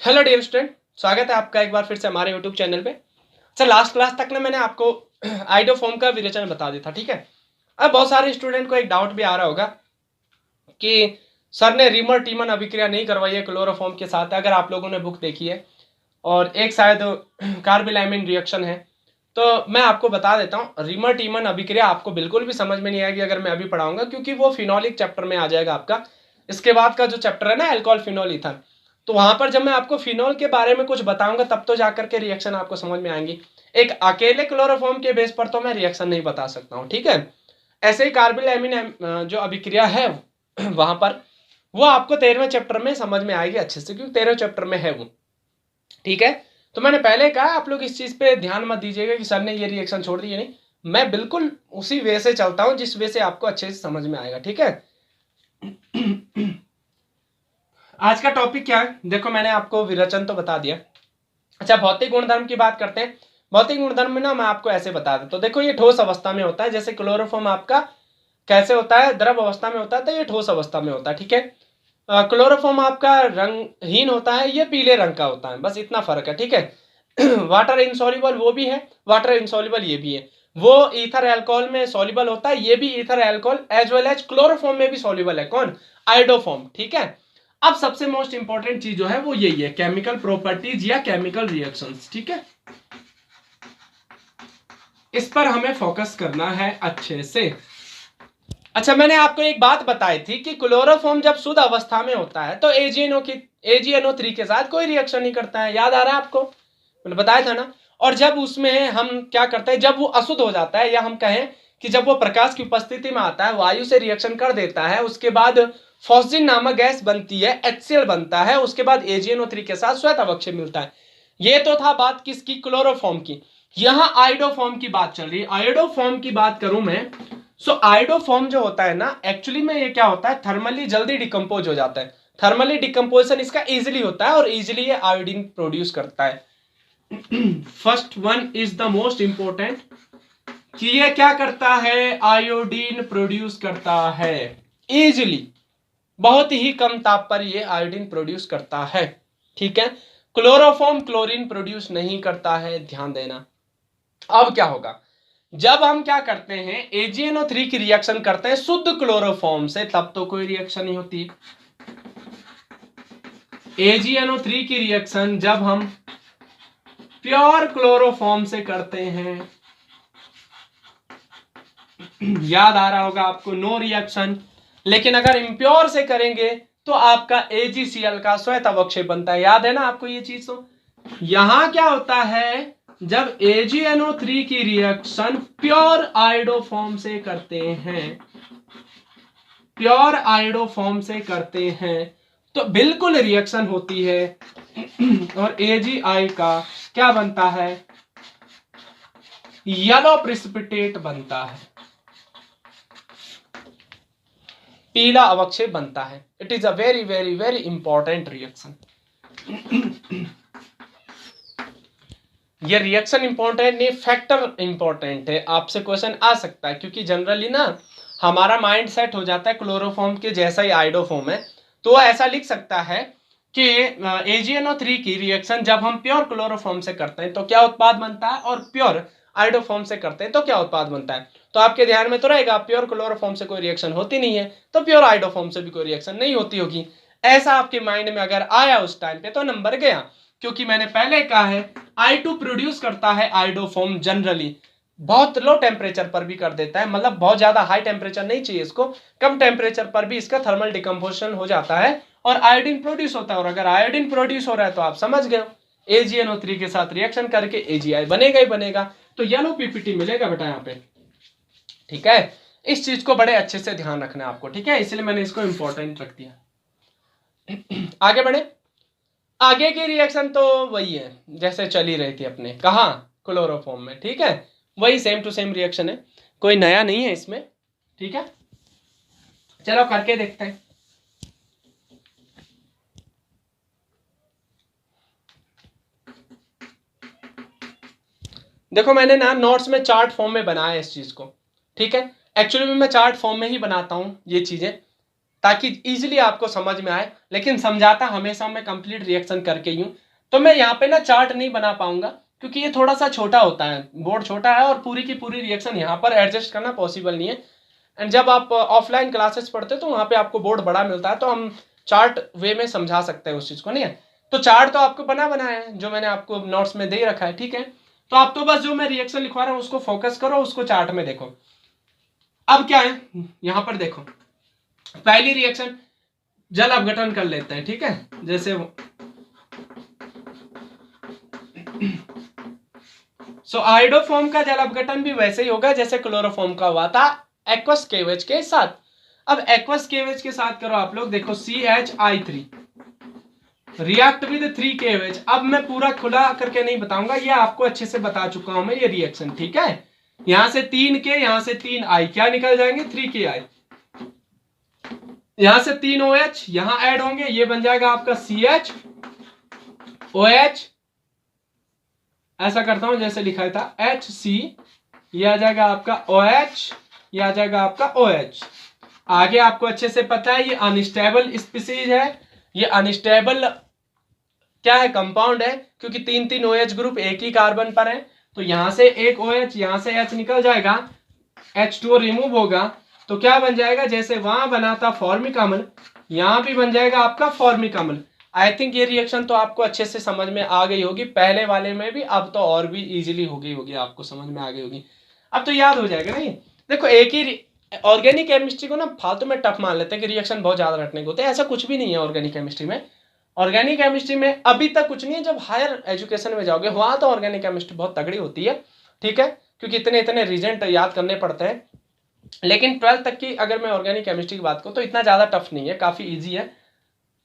Hello dear student, स्वागत है आपका एक बार फिर से हमारे यूट्यूब चैनल पे। अच्छा, लास्ट क्लास तक ना मैंने आपको आइडोफॉर्म का विरेचन बता दिया था, ठीक है। अब बहुत सारे स्टूडेंट को एक डाउट भी आ रहा होगा कि सर ने रीमर टीमन अभिक्रिया नहीं करवाई है क्लोरोफॉर्म के साथ। अगर आप लोगों ने बुक देखी है और एक शायद कार्बिलाइमिन रिएक्शन है, तो मैं आपको बता देता हूँ रीमर टीमन अभिक्रिया आपको बिल्कुल भी समझ में नहीं आएगी अगर मैं अभी पढ़ाऊंगा, क्योंकि वो फिनोलिक चैप्टर में आ जाएगा आपका। इसके बाद का जो चैप्टर है ना, एल्कोहल फिनोल ईथर, तो वहां पर जब मैं आपको फिनोल के बारे में कुछ बताऊंगा तब तो जाकर के रिएक्शन आपको समझ में आएंगी। एक अकेले क्लोरोफॉर्म के बेस पर तो मैं रिएक्शन नहीं बता सकता हूँ, ठीक है। ऐसे ही कार्बिलामिन जो अभिक्रिया है वहां पर वो आपको 13वें चैप्टर में समझ में आएगी अच्छे से, क्योंकि 13वें चैप्टर में है वो, ठीक है। तो मैंने पहले कहा आप लोग इस चीज पे ध्यान मत दीजिएगा कि सर ने ये रिएक्शन छोड़ दी, नहीं। मैं बिल्कुल उसी वे से चलता हूं जिस वे से आपको अच्छे से समझ में आएगा, ठीक है। आज का टॉपिक क्या है, देखो मैंने आपको विरचन तो बता दिया। अच्छा, भौतिक गुणधर्म की बात करते हैं। भौतिक गुणधर्म में ना मैं आपको ऐसे बता देता हूं। देखो, ये ठोस अवस्था में होता है, जैसे क्लोरोफॉर्म आपका कैसे होता है, द्रव अवस्था में होता है, तो ये ठोस अवस्था में होता है, ठीक है। क्लोरोफॉर्म आपका रंगहीन होता है, ये पीले रंग का होता है, बस इतना फर्क है, ठीक है। वाटर इनसॉल्युबल वो भी है, वाटर इनसॉल्युबल ये भी है। वो ईथर अल्कोहल में सॉल्युबल होता है, ये भी ether alcohol as well as chloroform में भी सॉल्युबल है। कौन? आइडोफॉर्म, ठीक है। अब सबसे मोस्ट इंपॉर्टेंट चीज जो है वो यही है, केमिकल प्रॉपर्टीज या केमिकल रिएक्शंस, ठीक है। इस पर हमें फोकस करना है अच्छे से। अच्छा, मैंने आपको एक बात बताई थी कि क्लोरोफॉर्म जब शुद्ध अवस्था में होता है तो AgNO3 के साथ कोई रिएक्शन नहीं करता है, याद आ रहा है आपको? मैंने बताया था ना। और जब उसमें हम क्या करते हैं, जब वो अशुद्ध हो जाता है, या हम कहें कि जब वो प्रकाश की उपस्थिति में आता है, वायु से रिएक्शन कर देता है, उसके बाद फॉस्जिन नामक गैस बनती है, HCl बनता है, उसके बाद AgNO3 के साथ श्वेत अवक्षय मिलता है। ये तो था बात किसकी? क्लोरोफॉर्म की। यहां आइडोफॉर्म की बात चल रही है। आइडोफॉर्म की बात करूं मैं, सो आइडोफॉर्म जो होता है ना, एक्चुअली में ये क्या होता है, थर्मली जल्दी डिकम्पोज हो जाता है। थर्मली डिकम्पोजिशन इसका इजिली होता है और इजिली ये आयोडीन प्रोड्यूस करता है। First one is the most important, कि ये क्या करता है, आयोडीन प्रोड्यूस करता है इजिली। बहुत ही कम ताप पर ये आयोडीन प्रोड्यूस करता है, ठीक है। क्लोरोफॉर्म क्लोरीन प्रोड्यूस नहीं करता है, ध्यान देना। अब क्या होगा, जब हम क्या करते हैं, AgNO3 की रिएक्शन करते हैं शुद्ध क्लोरोफॉर्म से, तब तो कोई रिएक्शन नहीं होती। AgNO3 की रिएक्शन जब हम प्योर क्लोरोफॉर्म से करते हैं, याद आ रहा होगा आपको, नो रिएक्शन। लेकिन अगर इम्प्योर से करेंगे तो आपका AgCl का श्वेत अवक्षय बनता है, याद है ना आपको ये चीज? तो यहां क्या होता है, जब AgNO3 की रिएक्शन प्योर आयोडोफॉर्म से करते हैं, प्योर आयोडोफॉर्म से करते हैं, तो बिल्कुल रिएक्शन होती है और AgI का क्या बनता है, येलो प्रिसिपिटेट बनता है, पीला अवक्षय बनता है। It is a very very very important reaction. ये रिएक्शन इंपॉर्टेंट नहीं, फैक्टर इंपॉर्टेंट है। आपसे क्वेश्चन आ सकता है, क्योंकि जनरली ना हमारा माइंड सेट हो जाता है क्लोरोफॉर्म के जैसा ही आइडोफॉर्म है, तो ऐसा लिख सकता है कि AgNO3 की रिएक्शन जब हम प्योर क्लोरोफॉर्म से करते हैं तो क्या उत्पाद बनता है, और प्योर आइडोफॉर्म से करते हैं तो क्या उत्पाद बनता है। तो आपके ध्यान में तो रहेगा, प्योर क्लोरोफॉर्म से कोई रिएक्शन होती नहीं है, तो प्योर आइडोफॉर्म से भी कोई रिएक्शन नहीं होती होगी। ऐसा आपके माइंड में अगर आया उस टाइम पे तो नंबर गया, क्योंकि मैंने पहले कहा है I2 प्रोड्यूस करता है आइडोफॉर्म जनरली, बहुत लो टेम्परेचर पर भी कर देता है, मतलब बहुत ज्यादा हाई टेम्परेचर नहीं चाहिए इसको, कम टेम्परेचर पर भी इसका थर्मल डिकम्पोजिशन हो जाता है और आयोडीन प्रोड्यूस होता है। और अगर आयोडीन प्रोड्यूस हो रहा है तो आप समझ गए, AgNO3 के साथ रिएक्शन करके AgI बनेगा ही बनेगा, तो येलो पीपीटी मिलेगा बेटा यहाँ पे, ठीक है। इस चीज को बड़े अच्छे से ध्यान रखना है आपको, ठीक है, इसलिए मैंने इसको इंपॉर्टेंट रख दिया। आगे बढ़े। आगे की रिएक्शन तो वही है जैसे चली रही थी अपने, कहा, क्लोरोफॉर्म में, ठीक है। वही सेम टू सेम रिएक्शन है, कोई नया नहीं है इसमें, ठीक है। चलो करके देखते हैं। देखो मैंने ना नोट्स में चार्ट फॉर्म में बनाया है इस चीज को, ठीक है। एक्चुअली में मैं चार्ट फॉर्म में ही बनाता हूं ये चीजें, ताकि इजीली आपको समझ में आए, लेकिन समझाता हमेशा मैं कंप्लीट रिएक्शन करके ही हूँ। तो मैं यहाँ पे ना चार्ट नहीं बना पाऊंगा क्योंकि ये थोड़ा सा छोटा होता है, बोर्ड छोटा है और पूरी की पूरी रिएक्शन यहाँ पर एडजस्ट करना पॉसिबल नहीं है। एंड जब आप ऑफलाइन क्लासेस पढ़ते हो तो वहाँ पे आपको बोर्ड बड़ा मिलता है, तो हम चार्ट वे में समझा सकते हैं उस चीज़ को, नहीं है। तो चार्ट तो आपको बना है जो मैंने आपको नोट्स में दे रखा है, ठीक है। तो आप तो बस जो मैं रिएक्शन लिखवा रहा हूँ उसको फोकस करो, उसको चार्ट में देखो। अब क्या है यहाँ पर देखो, पहली रिएक्शन जल अपघटन कर लेते हैं, ठीक है। जैसे आयोडोफॉर्म का जल अपघटन भी वैसे ही होगा जैसे क्लोरोफॉर्म का हुआ था एक्वस केवेज के साथ। अब एक्वस केवेज के साथ करो आप लोग, देखो CH3 रिएक्ट विद 3 केवेज। अब मैं पूरा खुला करके नहीं बताऊंगा, ये आपको अच्छे से बता चुका हूं मैं ये रिएक्शन, ठीक है। यहां से 3 के, यहां से 3 आई, क्या निकल जाएंगे 3 के आई। यहां से 3 OH यहां ऐड होंगे, ये बन जाएगा आपका CHOH। ऐसा करता हूं जैसे लिखा था HC, ये आ जाएगा आपका OH, ये आ जाएगा आपका OH। आगे आपको अच्छे से पता है ये अनस्टेबल स्पीसीज है, ये अनस्टेबल क्या है कंपाउंड है, क्योंकि 3 OH ग्रुप एक ही कार्बन पर है। तो यहां से एक OH, यहां से H निकल जाएगा, H2O रिमूव होगा, तो क्या बन जाएगा जैसे वहां बना था फॉर्मिक अम्ल, यहां भी बन जाएगा आपका फॉर्मिक अम्ल। आई थिंक ये रिएक्शन तो आपको अच्छे से समझ में आ गई होगी, पहले वाले में भी, अब तो और भी इजीली हो गई होगी, आपको समझ में आ गई होगी, अब तो याद हो जाएगा ना ये। देखो एक ही ऑर्गेनिक केमिस्ट्री को ना फालतू में टफ मान लेते हैं कि रिएक्शन बहुत ज्यादा रटने को होते हैं, ऐसा कुछ भी नहीं है ऑर्गेनिक केमिस्ट्री में। ऑर्गेनिक केमिस्ट्री में अभी तक कुछ नहीं है, जब हायर एजुकेशन में जाओगे वहां तो ऑर्गेनिक केमिस्ट्री बहुत तगड़ी होती है, ठीक है, क्योंकि इतने इतने रीजेंट याद करने पड़ते हैं। लेकिन 12th तक की अगर मैं ऑर्गेनिक केमिस्ट्री की बात करूँ तो इतना ज्यादा टफ नहीं है, काफी ईजी है,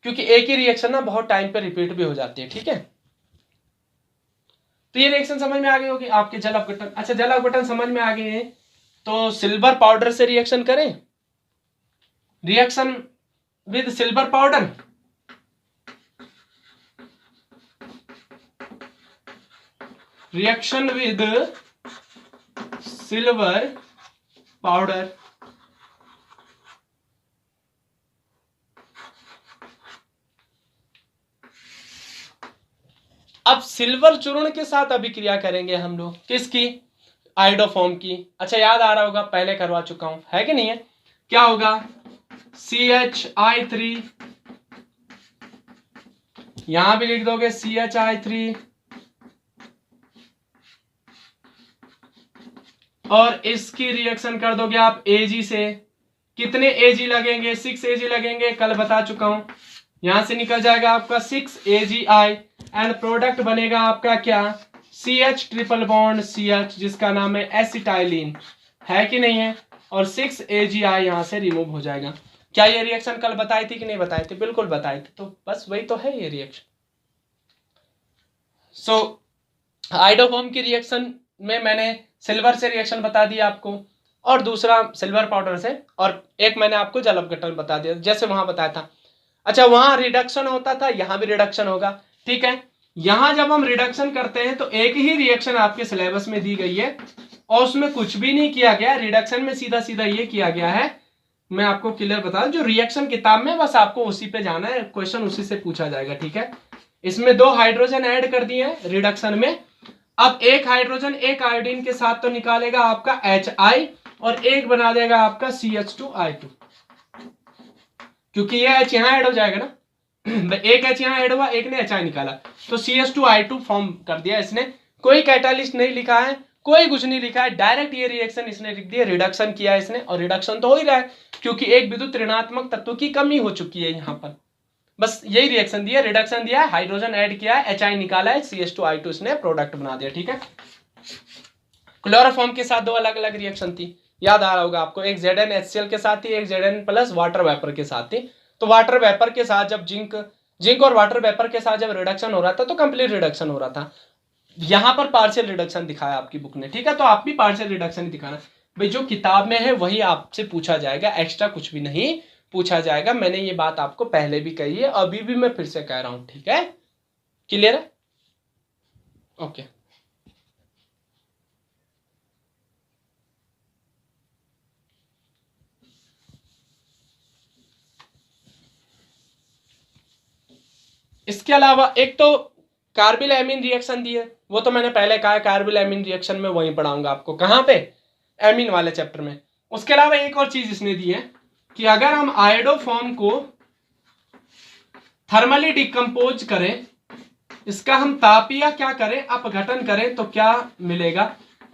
क्योंकि एक ही रिएक्शन ना बहुत टाइम पे रिपीट भी हो जाती है, ठीक है। तो ये रिएक्शन समझ में आ गई होगी आपके जल अपघटन। अच्छा जल अपघटन समझ में आ गए हैं, तो सिल्वर पाउडर से रिएक्शन करें, reaction with silver powder. Reaction with silver powder. अब सिल्वर चूर्ण के साथ अभिक्रिया करेंगे हम लोग, किसकी, आयोडोफॉर्म की। अच्छा याद आ रहा होगा, पहले करवा चुका हूं, है कि नहीं है। क्या होगा CHI3, यहां भी लिख दोगे CHI3, और इसकी रिएक्शन कर दोगे आप Ag से। कितने Ag लगेंगे, 6 Ag लगेंगे, कल बता चुका हूं। यहां से निकल जाएगा आपका 6 AgI, एंड प्रोडक्ट बनेगा आपका क्या, CH ट्रिपल बॉन्ड CH, जिसका नाम है एसिटाइलिन, है कि नहीं है, और 6 AgI यहां से रिमूव हो जाएगा। क्या ये रिएक्शन कल बताई थी कि नहीं बताई थी, बिल्कुल बताई थी, तो बस वही तो है ये रिएक्शन। सो आयोडोफॉर्म की रिएक्शन में मैंने सिल्वर से रिएक्शन बता दिया आपको, और दूसरा सिल्वर पाउडर से, और एक मैंने आपको जल अपघटन बता दिया जैसे वहां बताया था। अच्छा वहां रिडक्शन होता था, यहां भी रिडक्शन होगा, ठीक है। यहां जब हम रिडक्शन करते हैं तो एक ही रिएक्शन आपके सिलेबस में दी गई है और उसमें कुछ भी नहीं किया गया, रिडक्शन में सीधा सीधा ये किया गया है, मैं आपको क्लियर बता दूं, जो रिएक्शन किताब में बस आपको उसी पे जाना है, क्वेश्चन उसी से पूछा जाएगा, ठीक है। इसमें 2 हाइड्रोजन ऐड कर दिए हैं रिडक्शन में। अब एक हाइड्रोजन एक आयोडीन के साथ तो निकालेगा आपका HI, और एक बना देगा आपका CH2I2, क्योंकि ये H यहां ऐड हो जाएगा ना एक H यहां ऐड हुआ, एक ने HI निकाला, तो CH2I2 फॉर्म कर दिया इसने। कोई कैटालिस्ट नहीं लिखा है, कोई कुछ नहीं लिखा है, डायरेक्ट ये रिएक्शन इसने लिख दिया, रिडक्शन किया इसने, और रिडक्शन तो हो ही रहा है क्योंकि एक विद्युत ऋणात्मक तत्व की कमी हो चुकी है यहां पर, बस यही रिएक्शन दिया, रिडक्शन दिया, हाइड्रोजन ऐड किया है, HI निकाला है, CH2I2 इसने प्रोडक्ट बना दिया, ठीक है। क्लोरोफॉर्म के साथ 2 अलग अलग रिएक्शन थी, याद आ रहा होगा आपको, एक ZnHCl के साथ थी, एक Zn प्लस वाटर वेपर के साथ थी। तो वाटर वेपर के साथ जब जिंक और वाटर वेपर के साथ जब रिडक्शन हो रहा था तो कंप्लीट रिडक्शन हो रहा था। यहां पर पार्शियल रिडक्शन दिखाया आपकी बुक ने, ठीक है, तो आप भी पार्शियल रिडक्शन ही दिखाना भाई, जो किताब में है वही आपसे पूछा जाएगा, एक्स्ट्रा कुछ भी नहीं पूछा जाएगा। मैंने ये बात आपको पहले भी कही है, अभी भी मैं फिर से कह रहा हूं, ठीक है, क्लियर है, ओके। इसके अलावा एक तो कार्बिल एमीन रिएक्शन दी है, वो तो मैंने पहले कहा है, कार्बिल एमीन रिएक्शन में वहीं पढ़ाऊंगा आपको, कहाँ पे, एमीन वाले चैप्टर में। उसके अलावा एक और चीज इसने दी है कि अगर हम आयोडोफॉर्म को थर्मली डिकम्पोज करें, इसका हम तापीय क्या करें, अपघटन करें, तो क्या मिलेगा।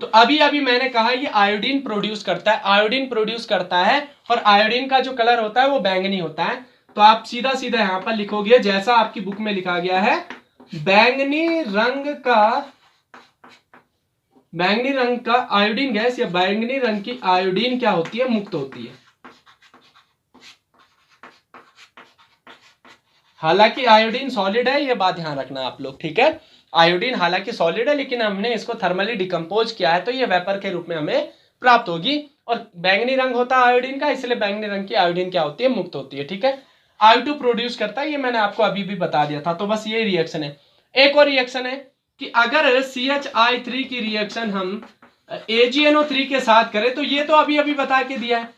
तो अभी अभी मैंने कहा ये आयोडीन प्रोड्यूस करता है, आयोडीन प्रोड्यूस करता है, और आयोडीन का जो कलर होता है वो बैंगनी होता है। तो आप सीधा सीधा यहां पर लिखोगे जैसा आपकी बुक में लिखा गया है, बैंगनी रंग का आयोडीन गैस या बैंगनी रंग की आयोडीन क्या होती है, मुक्त होती है। हालांकि आयोडीन सॉलिड है, ये बात ध्यान रखना आप लोग, ठीक है। आयोडीन हालांकि सॉलिड है, लेकिन हमने इसको थर्मली डिकम्पोज किया है, तो ये वेपर के रूप में हमें प्राप्त होगी। और बैंगनी रंग होता है आयोडीन का, इसलिए बैंगनी रंग की आयोडीन क्या होती है, मुक्त होती है, ठीक है। I2 प्रोड्यूस करता है, ये मैंने आपको अभी भी बता दिया था। तो बस ये रिएक्शन है। एक और रिएक्शन है कि अगर CHI3 की रिएक्शन हम AgNO3 के साथ करें, तो ये तो अभी अभी बता के दिया है,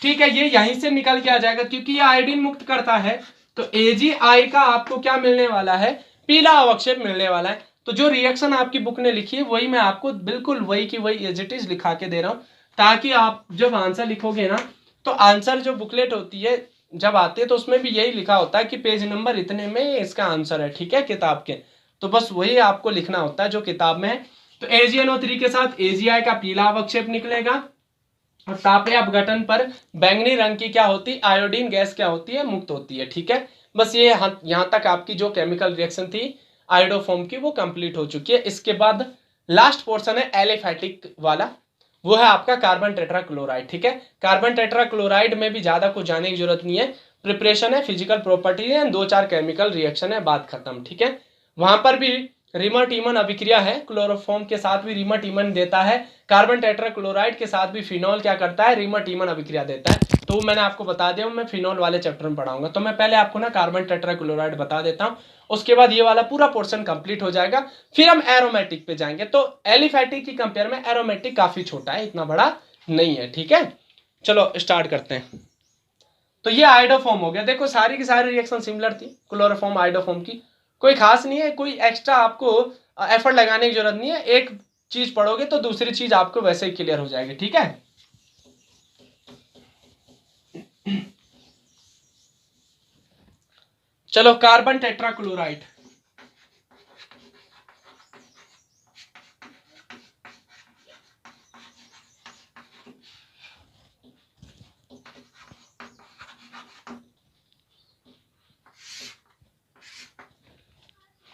ठीक है, ये यहीं से निकल के आ जाएगा क्योंकि ये आयोडीन मुक्त करता है। तो AgI का आपको क्या मिलने वाला है, पीला अवक्षेप मिलने वाला है। तो जो रिएक्शन आपकी बुक ने लिखी है वही मैं आपको बिल्कुल वही की वही एज इट इज लिखा के दे रहा हूं, ताकि आप जब आंसर लिखोगे ना, तो आंसर जो बुकलेट होती है जब आती है तो उसमें भी यही लिखा होता है कि पेज नंबर इतने में इसका आंसर है, ठीक है, किताब के। तो बस वही आपको लिखना होता है जो किताब में है। तो AgNO3 के साथ AgI का पीला अवक्षेप निकलेगा, और तापीय अपघटन पर बैंगनी रंग की क्या होती है, आयोडीन गैस क्या होती है, मुक्त होती है, ठीक है। बस ये यहां तक आपकी जो केमिकल रिएक्शन थी आयोडोफॉर्म की वो कंप्लीट हो चुकी है। इसके बाद लास्ट पोर्शन है एलिफैटिक वाला, वो है आपका कार्बन टेट्राक्लोराइड, ठीक है। कार्बन टेट्राक्लोराइड में भी ज्यादा कुछ जाने की जरूरत नहीं है, प्रिपरेशन है, फिजिकल प्रॉपर्टी है, 2-4 केमिकल रिएक्शन है, बात खत्म, ठीक है। वहां पर भी रिमर टीमन अभिक्रिया है, क्लोरोफॉर्म के साथ भी रिमर टीमन देता है, कार्बन टेट्राक्लोराइड के साथ भी फिनॉल क्या करता है, रिमर टीमन अभिक्रिया देता है। तो मैंने आपको बता दिया, मैं फिनॉल वाले चैप्टर में पढ़ाऊंगा। तो मैं पहले आपको ना कार्बन टेट्राक्लोराइड बता देता हूं, उसके बाद ये वाला पूरा पोर्शन कंप्लीट हो जाएगा, फिर हम एरोमेटिक पे जाएंगे। तो एलिफैटिक की कंपेयर में एरोमेटिक काफी छोटा है, इतना बड़ा नहीं है, ठीक है। चलो स्टार्ट करते हैं। तो ये आयोडोफॉर्म हो गया, देखो सारी की सारी रिएक्शन सिमिलर थी क्लोरोफॉर्म आयोडोफॉर्म की, कोई खास नहीं है, कोई एक्स्ट्रा आपको एफर्ट लगाने की जरूरत नहीं है। एक चीज पढ़ोगे तो दूसरी चीज आपको वैसे ही क्लियर हो जाएगी, ठीक है। चलो कार्बन टेट्राक्लोराइड,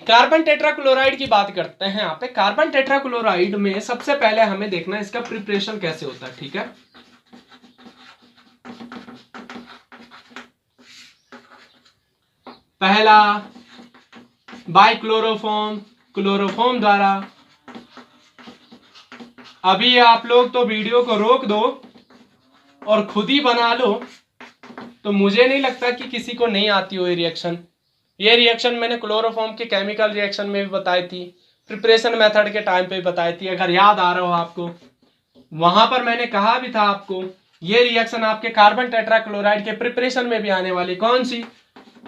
कार्बन टेट्राक्लोराइड की बात करते हैं। यहाँ पे कार्बन टेट्राक्लोराइड में सबसे पहले हमें देखना है इसका प्रिपरेशन कैसे होता है, ठीक है। पहला बाय क्लोरोफॉर्म, क्लोरोफॉर्म द्वारा। अभी आप लोग तो वीडियो को रोक दो और खुद ही बना लो, तो मुझे नहीं लगता कि किसी को नहीं आती हो ये रिएक्शन। ये रिएक्शन मैंने क्लोरोफॉर्म के केमिकल रिएक्शन में भी बताई थी, प्रिपरेशन मेथड के टाइम पे भी बताई थी, अगर याद आ रहा हो आपको। वहां पर मैंने कहा भी था आपको ये रिएक्शन आपके कार्बन टेट्राक्लोराइड के प्रिपरेशन में भी आने वाली। कौन सी,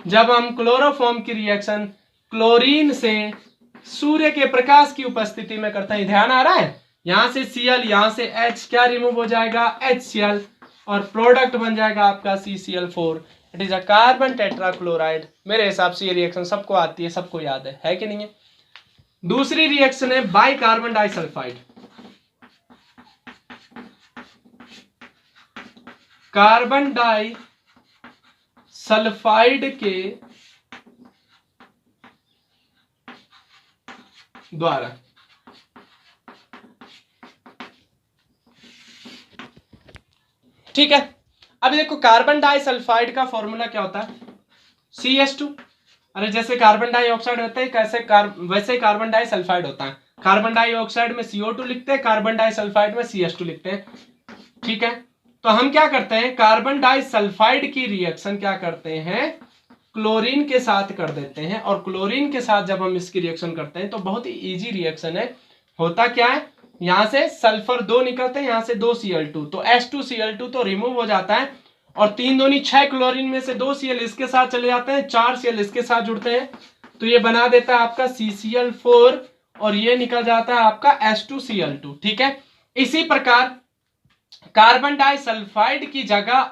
जब हम क्लोरोफॉर्म की रिएक्शन क्लोरीन से सूर्य के प्रकाश की उपस्थिति में करते हैं। ध्यान आ रहा है, यहां से Cl, यहां से H क्या रिमूव हो जाएगा, HCl, और प्रोडक्ट बन जाएगा आपका CCl4। It is a carbon tetrachloride. मेरे हिसाब से ये रिएक्शन सबको आती है, सबको याद है कि नहीं है। दूसरी रिएक्शन है by carbon disulphide. Carbon disulphide द्वारा, ठीक है। अब देखो कार्बन डाइसल्फाइड का फॉर्मूला क्या होता है, CH2। अरे जैसे कार्बन डाइऑक्साइड होता है कैसे वैसे कार्बन डाइसल्फाइड होता है। कार्बन डाइऑक्साइड में CO2 लिखते हैं, कार्बन डाइसल्फाइड में CH2 लिखते हैं, ठीक है। तो हम क्या करते हैं, कार्बन डाइसल्फाइड की रिएक्शन क्या करते हैं, क्लोरीन के साथ कर देते हैं। और क्लोरीन के साथ जब हम इसकी रिएक्शन करते हैं तो बहुत ही इजी रिएक्शन है। होता क्या है, यहां से सल्फर 2 निकलते हैं, यहां से 2 Cl2, तो H2Cl2 तो रिमूव हो जाता है, और 3 दूनी 6 क्लोरीन में से 2 Cl इसके साथ चले जाते हैं, 4 Cl इसके साथ जुड़ते हैं, तो ये बना देता है आपका CCl4 और ये निकल जाता है आपका H2Cl2। ठीक है, इसी प्रकार कार्बन डाइसल्फाइड की जगह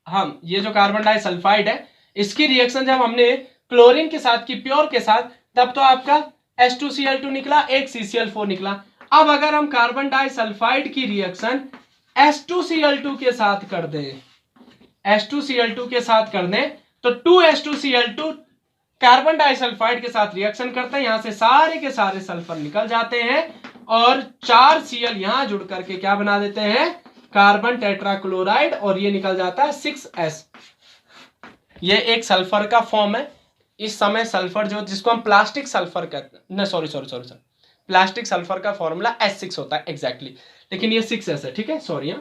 हम ये जो कार्बन डाइसल्फाइड है इसकी रिएक्शन जब हमने क्लोरीन के साथ की, प्योर के साथ, तब तो आपका H2Cl2 निकला, एक CCl4 निकला। अब अगर हम कार्बन डाइसल्फाइड की रिएक्शन H2Cl2 के साथ कर दें, H2Cl2 के साथ कर दें, तो 2H2Cl2 कार्बन डाइसल्फाइड के साथ रिएक्शन करते हैं, यहां से सारे के सारे सल्फर निकल जाते हैं और 4 Cl यहां जुड़ करके क्या बना देते हैं, कार्बन टेट्राक्लोराइड, और ये निकल जाता है 6S। ये एक सल्फर का फॉर्म है। इस समय सल्फर जो जिसको हम प्लास्टिक सल्फर कहते हैं, ना सॉरी प्लास्टिक सल्फर का फॉर्मूला S6 होता है एग्जैक्टली, लेकिन ये 6S है। ठीक है, सॉरी,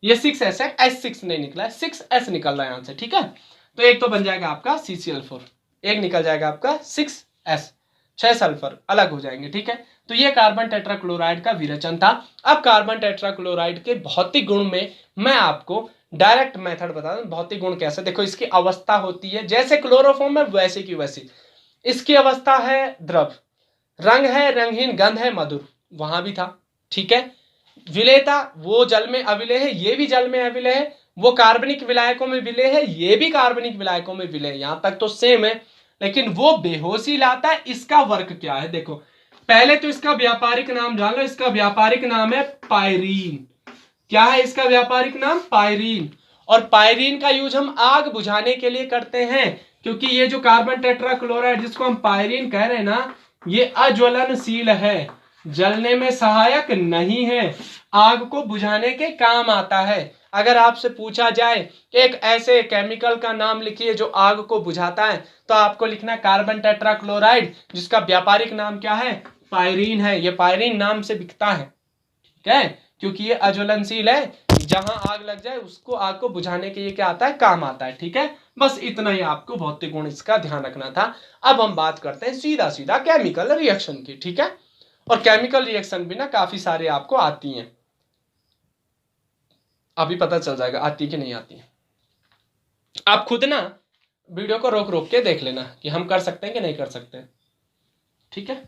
ये 6S है, S6 नहीं निकला है, 6S निकल रहा है यहां से। ठीक है, तो एक तो बन जाएगा आपका CCl4, एक निकल जाएगा आपका 6S, 6 सल्फर अलग हो जाएंगे। ठीक है, तो ये कार्बन टेट्राक्लोराइड का विरेचन था। अब कार्बन टेट्राक्लोराइड के भौतिक गुण में मैं आपको डायरेक्ट मेथड बता दूं। भौतिक गुण कैसे, देखो इसकी अवस्था होती है जैसे क्लोरोफॉर्म में वैसे की वैसी। इसकी अवस्था है द्रव, रंग है रंगहीन, गंध है मधुर, वहां भी था। ठीक है, विलेयता, वो जल में अविलेय है, ये भी जल में अविलेय है, वो कार्बनिक विलायकों में विलेय है, ये भी कार्बनिक विलायकों में विलेय है, यहां तक तो सेम है, लेकिन वो बेहोशी लाता है। इसका वर्क क्या है, देखो पहले तो इसका व्यापारिक नाम जान लो। इसका व्यापारिक नाम है पायरीन। क्या है इसका व्यापारिक नाम, पायरीन। और पायरीन का यूज हम आग बुझाने के लिए करते हैं, क्योंकि ये जो कार्बन टेट्राक्लोराइड जिसको हम पायरीन कह रहे हैं ना, ये अज्वलनशील है, जलने में सहायक नहीं है, आग को बुझाने के काम आता है। अगर आपसे पूछा जाए एक ऐसे केमिकल का नाम लिखिए जो आग को बुझाता है, तो आपको लिखना कार्बन टेट्राक्लोराइड, जिसका व्यापारिक नाम क्या है, पायरीन है। ये पायरीन नाम से बिकता है। ठीक है, क्योंकि ये अज्वलनशील है, जहां आग लग जाए उसको, आग को बुझाने के लिए क्या आता है, काम आता है। ठीक है, बस इतना ही आपको भौतिक गुण इसका ध्यान रखना था। अब हम बात करते हैं सीधा सीधा केमिकल रिएक्शन की। ठीक है, और केमिकल रिएक्शन भी ना काफी सारे आपको आती हैं, अभी पता चल जाएगा आती कि नहीं आती है। आप खुद ना वीडियो को रोक रोक के देख लेना कि हम कर सकते हैं कि नहीं कर सकते। ठीक है,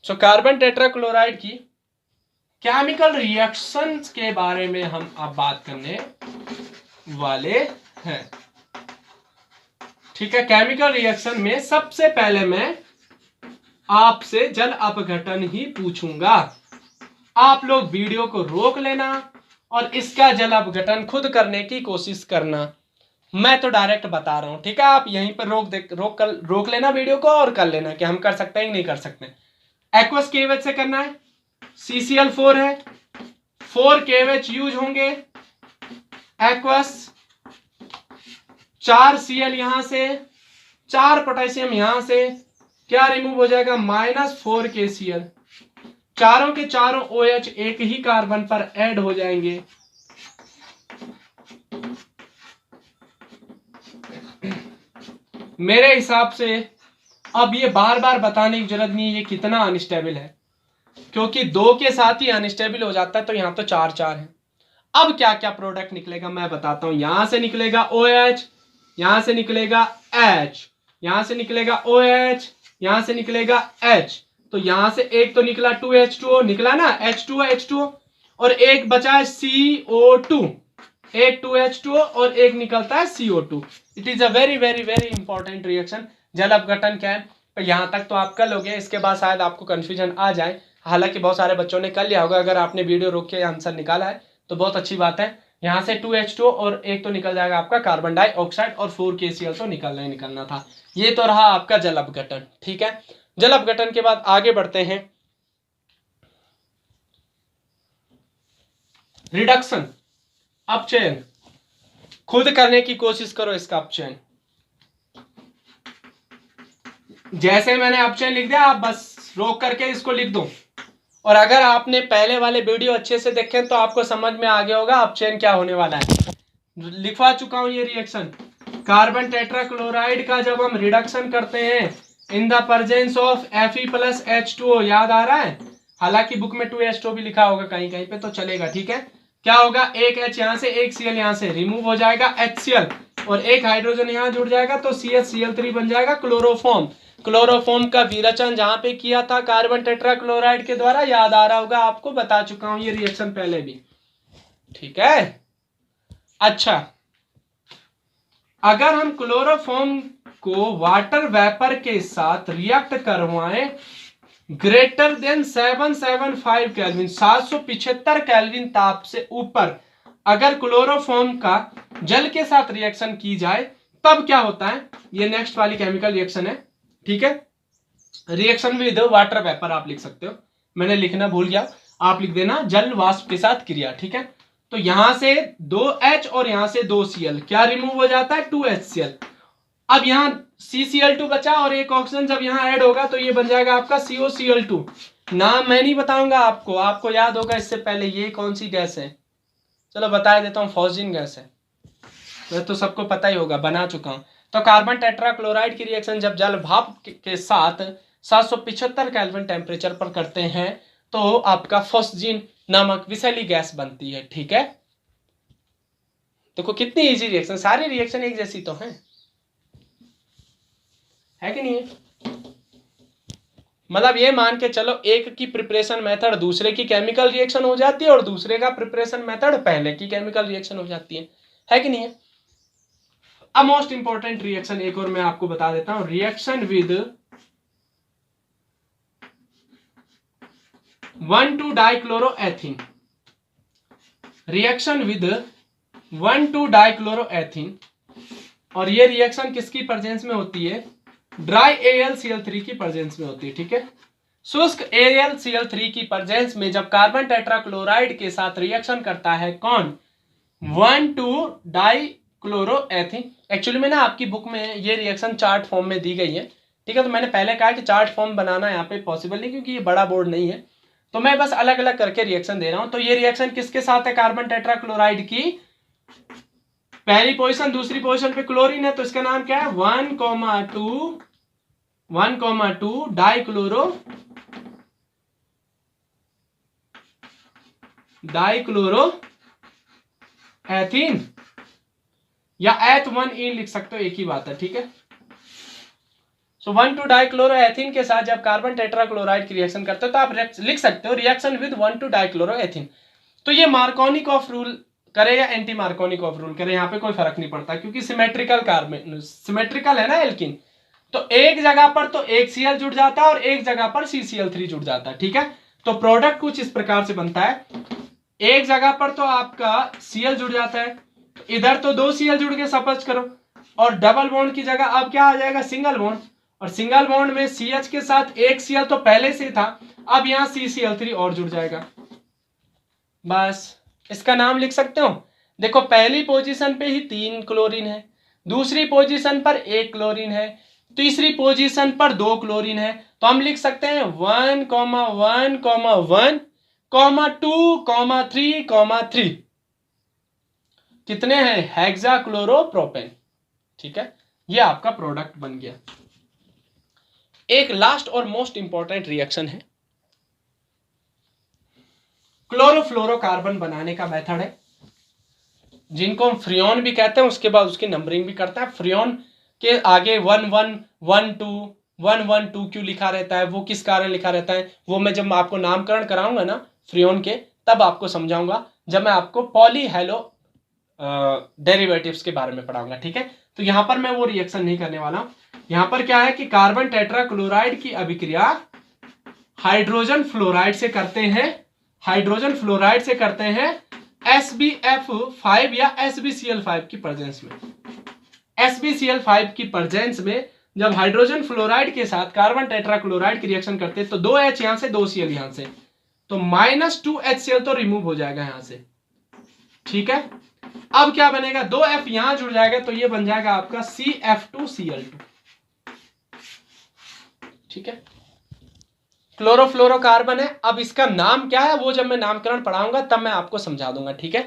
सो कार्बन टेट्राक्लोराइड की केमिकल रिएक्शंस के बारे में हम अब बात करने वाले हैं। ठीक है, केमिकल रिएक्शन में सबसे पहले मैं आपसे जल अपघटन ही पूछूंगा। आप लोग वीडियो को रोक लेना और इसका जल अपघटन खुद करने की कोशिश करना। मैं तो डायरेक्ट बता रहा हूं। ठीक है, आप यहीं पर रोक लेना वीडियो को और कर लेना कि हम कर सकते हैं कि नहीं कर सकते। एक्वस KOH से करना है, CCl4 है, 4 KOH यूज होंगे, एक्वस 4 Cl यहां से, 4 पोटेशियम यहां से, क्या रिमूव हो जाएगा, -4 KCl, चारों के चारों OH एक ही कार्बन पर ऐड हो जाएंगे। मेरे हिसाब से अब ये बार बार बताने की जरूरत नहीं है ये कितना अनस्टेबल है, क्योंकि 2 के साथ ही अनस्टेबल हो जाता है, तो यहां तो 4 है। अब क्या क्या प्रोडक्ट निकलेगा मैं बताता हूं। यहां से निकलेगा OH, यहां से निकलेगा H, यहां से निकलेगा OH, यहां से निकलेगा H। तो यहां से एक तो निकला 2H2O, निकला ना, H2O, और एक बचा है CO2, एक 2H2O और एक निकलता है CO2। It is a very very very important reaction. जल अपघटन क्या है, तो यहां तक तो आप कर लोगे, इसके बाद शायद आपको कंफ्यूजन आ जाए। हालांकि बहुत सारे बच्चों ने कर लिया होगा। अगर आपने वीडियो रोक के आंसर निकाला है तो बहुत अच्छी बात है। यहां से 2H2O और एक तो निकल जाएगा आपका कार्बन डाइऑक्साइड, और 4 KCl तो निकलना ही निकलना था। ये तो रहा आपका जल अपघटन। ठीक है, जल अपघटन के बाद आगे बढ़ते हैं रिडक्शन, अपचयन। खुद करने की कोशिश करो इसका अपचयन। जैसे मैंने अपचयन लिख दिया, आप बस रोक करके इसको लिख दो। और अगर आपने पहले वाले वीडियो अच्छे से देखे तो आपको समझ में आ गया होगा अपचयन क्या होने वाला है। लिखवा चुका हूं ये रिएक्शन। कार्बन टेट्राक्लोराइड का जब हम रिडक्शन करते हैं in the presence of Fe+H2O, याद आ रहा है, हालांकि बुक में 2H2 भी लिखा होगा कहीं कहीं पे, तो चलेगा, ठीक है। क्या होगा, एक H यहां से, एक Cl यहां से रिमूव हो जाएगा, HCl, और एक हाइड्रोजन यहां जुड़ जाएगा, तो CH बन जाएगा क्लोरोफॉर्म। क्लोरोफॉर्म का विरचन जहां पे किया था कार्बन टेट्राक्लोराइड के द्वारा, याद आ रहा होगा आपको, बता चुका हूं ये रिएक्शन पहले भी, ठीक है। अच्छा, अगर हम क्लोरोफॉर्म को वाटर वेपर के साथ रिएक्ट करवाएं ग्रेटर देन 775 केल्विन, 775 केल्विन ताप से ऊपर अगर क्लोरोफॉर्म का जल के साथ रिएक्शन की जाए, तब क्या होता है, ये नेक्स्ट वाली केमिकल रिएक्शन है, ठीक है। रिएक्शन विद वाटर वेपर आप लिख सकते हो, मैंने लिखना भूल गया, आप लिख देना जल वाष्प के साथ क्रिया, ठीक है। तो यहां से 2H और यहां से 2Cl क्या रिमूव हो जाता है, 2HCl। अब यहां CCl2 बचा और एक ऑक्सीजन जब यहां ऐड होगा तो ये बन जाएगा आपका COCl2। नाम मैं नहीं बताऊंगा आपको, आपको याद होगा इससे पहले ये कौन सी गैस है, चलो बता देता हूं, फॉस्जिन गैस है, वह तो सबको पता ही होगा, बना चुका हूं। तो कार्बन टेट्राक्लोराइड की रिएक्शन जब जल भाप के साथ 775 केल्विन टेम्परेचर पर करते हैं तो आपका फॉस्जिन नामक विषैली गैस बनती है, ठीक है। देखो कितनी इजी रिएक्शन, सारी रिएक्शन एक जैसी तो है कि नहीं है। मतलब ये मान के चलो एक की प्रिपरेशन मेथड दूसरे की केमिकल रिएक्शन हो जाती है और दूसरे का प्रिपरेशन मेथड पहले की केमिकल रिएक्शन हो जाती है कि नहीं है। अब मोस्ट इंपॉर्टेंट रिएक्शन एक और मैं आपको बता देता हूं, रिएक्शन विद 1,2-डाइक्लोरोएथीन, रिएक्शन विद 1,2-डाइक्लोरोएथीन, और ये रिएक्शन किसकी प्रेजेंस में होती है, ड्राई AlCl3 की प्रेजेंस में होती है, ठीक है। शुष्क AlCl3 की प्रेजेंस में जब कार्बन टेट्राक्लोराइड के साथ रिएक्शन करता है कौन, 1,2-डाइक्लोरोएथीन। एक्चुअली में ना आपकी बुक में ये रिएक्शन चार्ट फॉर्म में दी गई है, ठीक है। तो मैंने पहले कहा कि चार्ट फॉर्म बनाना यहाँ पे पॉसिबल नहीं क्योंकि ये बड़ा बोर्ड नहीं है, तो मैं बस अलग अलग करके रिएक्शन दे रहा हूं। तो ये रिएक्शन किसके साथ है, कार्बन टेट्राक्लोराइड की पहली पोजीशन, दूसरी पोजीशन पे क्लोरीन है, तो इसका नाम क्या है, 1,2 डाइक्लोरोएथीन, या एथ1इन लिख सकते हो, एक ही बात है, ठीक है। सो 1,2-डाइक्लोरोएथीन के साथ जब कार्बन टेट्राक्लोराइड की रिएक्शन करते हो तो आप लिख सकते हो रिएक्शन विद 1,2-डाइक्लोरोएथीन। तो ये मार्कोनिकॉफ रूल करे या एंटी मार्कोनिकॉफ रूल करे, यहाँ पे कोई फर्क नहीं पड़ता क्योंकि सिमेट्रिकल कार्बन, सिमेट्रिकल है ना एल्किन, तो एक जगह पर तो एक Cl जुड़ जाता है और एक जगह पर CCl3 जुड़ जाता है, ठीक है। तो प्रोडक्ट कुछ इस प्रकार से बनता है, एक जगह पर तो आपका Cl जुड़ जाता है, इधर तो 2 Cl जुड़ के सपोज करो, और डबल बॉन्ड की जगह अब क्या आ जाएगा, सिंगल बॉन्ड, और सिंगल बॉन्ड में CH के साथ एक Cl तो पहले से था, अब यहां CCl3 और जुड़ जाएगा, बस इसका नाम लिख सकते हो। देखो पहली पोजीशन पे ही 3 क्लोरीन है, दूसरी पोजीशन पर 1 क्लोरीन है, तीसरी पोजीशन पर 2 क्लोरीन है, तो हम लिख सकते हैं 1,1,1,2,3,3 कितने हैं, हेक्साक्लोरोप्रोपेन, ठीक है। ये आपका प्रोडक्ट बन गया। एक लास्ट और मोस्ट इंपॉर्टेंट रिएक्शन है, क्लोरोफ्लोरोकार्बन बनाने का मेथड है, जिनको हम फ्रियोन भी कहते हैं, उसके बाद उसकी नंबरिंग भी करता है। फ्रियोन के आगे 1112 क्यों लिखा रहता है, वो किस कारण लिखा रहता है, वो मैं जब आपको नामकरण कराऊंगा ना फ्रियोन के, तब आपको समझाऊंगा, जब मैं आपको पॉली हेलो डेरिवेटिव्स के बारे में पढ़ाऊंगा, ठीक है। तो यहां पर मैं वो रिएक्शन नहीं करने वाला हूं। यहां पर क्या है कि कार्बन टेट्राक्लोराइड की अभिक्रिया हाइड्रोजन फ्लोराइड से करते हैं, हाइड्रोजन फ्लोराइड से करते हैं SbF5 या SbCl5 की प्रेजेंस में। SbCl5 की प्रेजेंस में जब हाइड्रोजन फ्लोराइड के साथ कार्बन टेट्राक्लोराइड की रिएक्शन करते हैं तो 2H यहां से 2Cl यहां से, तो -2HCl तो रिमूव हो जाएगा यहां से, ठीक है। अब क्या बनेगा, 2F यहां जुड़ जाएगा तो ये बन जाएगा आपका CF2Cl2, ठीक है। क्लोरोफ्लोरोकार्बन है। अब इसका नाम क्या है वो जब मैं नामकरण पढ़ाऊंगा तब मैं आपको समझा दूंगा, ठीक है।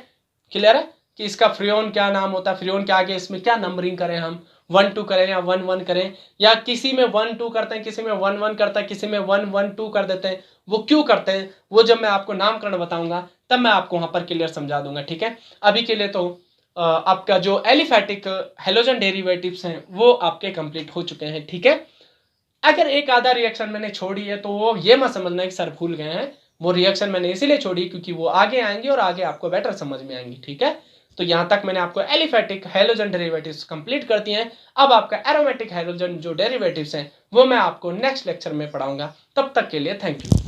क्लियर है कि इसका फ्रियोन क्या नाम होता है, फ्रियोन के आगे इसमें क्या नंबरिंग करें हम, 1 2 करें या 1 1 करें, या किसी में 1 2 करते हैं, किसी में 1 1 करता है, किसी में 1 1 2 कर देते हैं। वो क्यों करते हैं वो जब मैं आपको नामकरण बताऊंगा तब मैं आपको वहां पर क्लियर समझा दूंगा, ठीक है। अभी के लिए तो आपका जो एलिफैटिक हेलोजन डेरिवेटिव्स हैं वो आपके कंप्लीट हो चुके हैं, ठीक है। अगर एक आधा रिएक्शन मैंने छोड़ी है तो वो ये मत समझना कि सर भूल गए हैं, वो रिएक्शन मैंने इसीलिए छोड़ी क्योंकि वो आगे आएंगी और आगे आपको बेटर समझ में आएंगी, ठीक है। तो यहां तक मैंने आपको एलिफैटिक हेलोजन डेरिवेटिव्स कंप्लीट कर दिए हैं। अब आपका एरोमेटिक हेलोजन जो डेरिवेटिव्स हैं वो मैं आपको नेक्स्ट लेक्चर में पढ़ाऊंगा। तब तक के लिए थैंक यू।